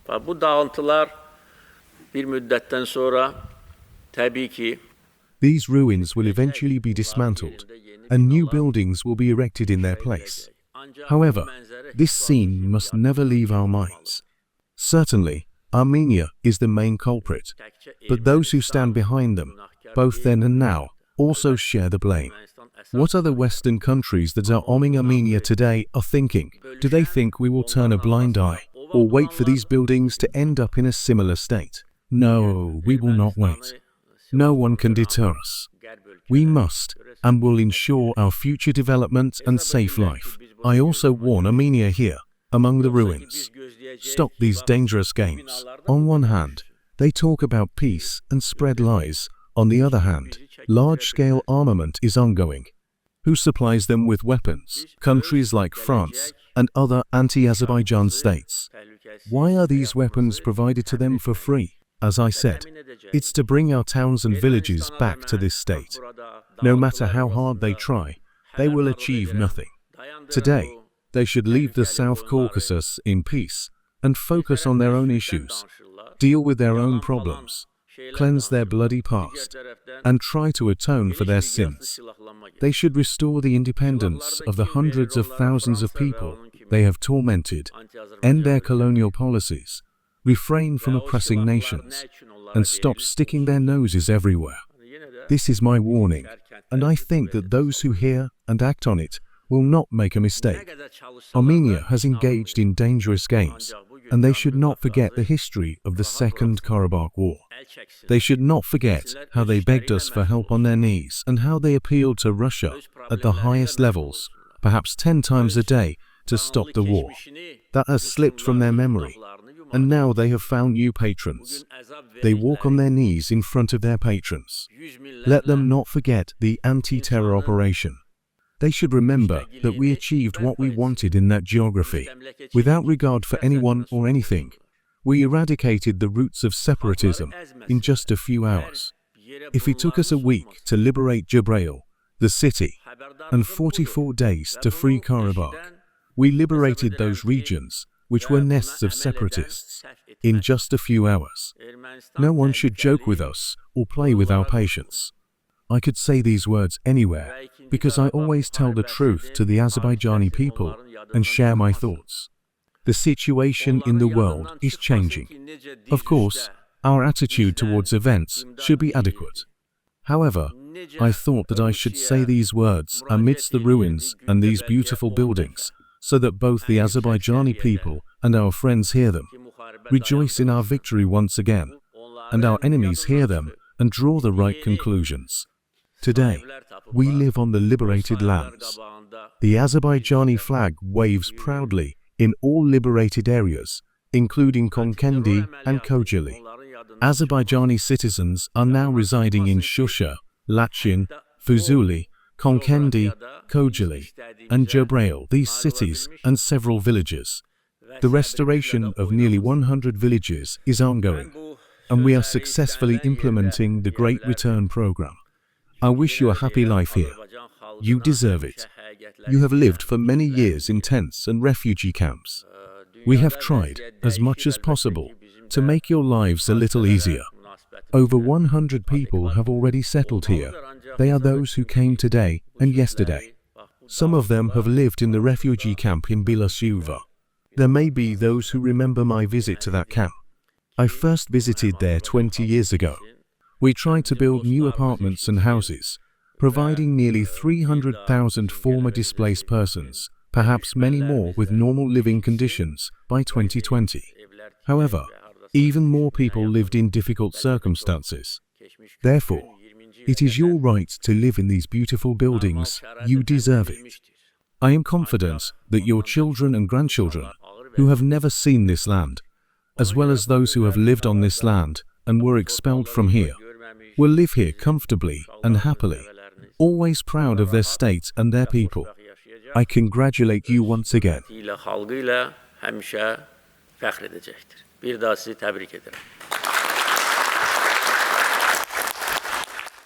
Bu dağıntılar bir müddetten sonra tabii ki These ruins will eventually be dismantled, and new buildings will be erected in their place. However, this scene must never leave our minds. Certainly, Armenia is the main culprit, but those who stand behind them, both then and now, also share the blame. What other Western countries that are arming Armenia today are thinking? Do they think we will turn a blind eye, or wait for these buildings to end up in a similar state? No, we will not wait. No one can deter us. We must and will ensure our future development and safe life. I also warn Armenia here, among the ruins. Stop these dangerous games. On one hand, they talk about peace and spread lies. On the other hand, large-scale armament is ongoing. Who supplies them with weapons? Countries like France and other anti-Azerbaijan states. Why are these weapons provided to them for free? As I said, it's to bring our towns and villages back to this state. No matter how hard they try, they will achieve nothing. Today, they should leave the South Caucasus in peace and focus on their own issues, deal with their own problems, cleanse their bloody past, and try to atone for their sins. They should restore the independence of the hundreds of thousands of people they have tormented, end their colonial policies, refrain from oppressing nations, and stop sticking their noses everywhere. This is my warning, and I think that those who hear and act on it will not make a mistake. Armenia has engaged in dangerous games, and they should not forget the history of the Second Karabakh War. They should not forget how they begged us for help on their knees and how they appealed to Russia at the highest levels, perhaps 10 times a day, to stop the war. That has slipped from their memory, and now they have found new patrons. They walk on their knees in front of their patrons. Let them not forget the anti-terror operation. They should remember that we achieved what we wanted in that geography. Without regard for anyone or anything, we eradicated the roots of separatism in just a few hours. If it took us a week to liberate Jabrail, the city, and 44 days to free Karabakh, we liberated those regions which were nests of separatists in just a few hours. No one should joke with us or play with our patience. I could say these words anywhere because I always tell the truth to the Azerbaijani people and share my thoughts. The situation in the world is changing. Of course, our attitude towards events should be adequate. However, I thought that I should say these words amidst the ruins and these beautiful buildings, so that both the Azerbaijani people and our friends hear them, rejoice in our victory once again, and our enemies hear them and draw the right conclusions. Today, we live on the liberated lands. The Azerbaijani flag waves proudly in all liberated areas, including Konkendi and Kocaeli. Azerbaijani citizens are now residing in Shusha, Lachin, Fuzuli, Konkendi, Kocaeli, and Jabrail, these cities and several villages. The restoration of nearly 100 villages is ongoing, and we are successfully implementing the Great Return Program. I wish you a happy life here. You deserve it. You have lived for many years in tents and refugee camps. We have tried, as much as possible, to make your lives a little easier. Over 100 people have already settled here. They are those who came today and yesterday. Some of them have lived in the refugee camp in Bilasuva. There may be those who remember my visit to that camp. I first visited there 20 years ago. We tried to build new apartments and houses, providing nearly 300,000 former displaced persons, perhaps many more with normal living conditions, by 2020. However, even more people lived in difficult circumstances. Therefore, it is your right to live in these beautiful buildings. You deserve it. I am confident that your children and grandchildren, who have never seen this land, as well as those who have lived on this land and were expelled from here, will live here comfortably and happily, always proud of their state and their people. I congratulate you once again. Bir daha sizi tebrik ederim.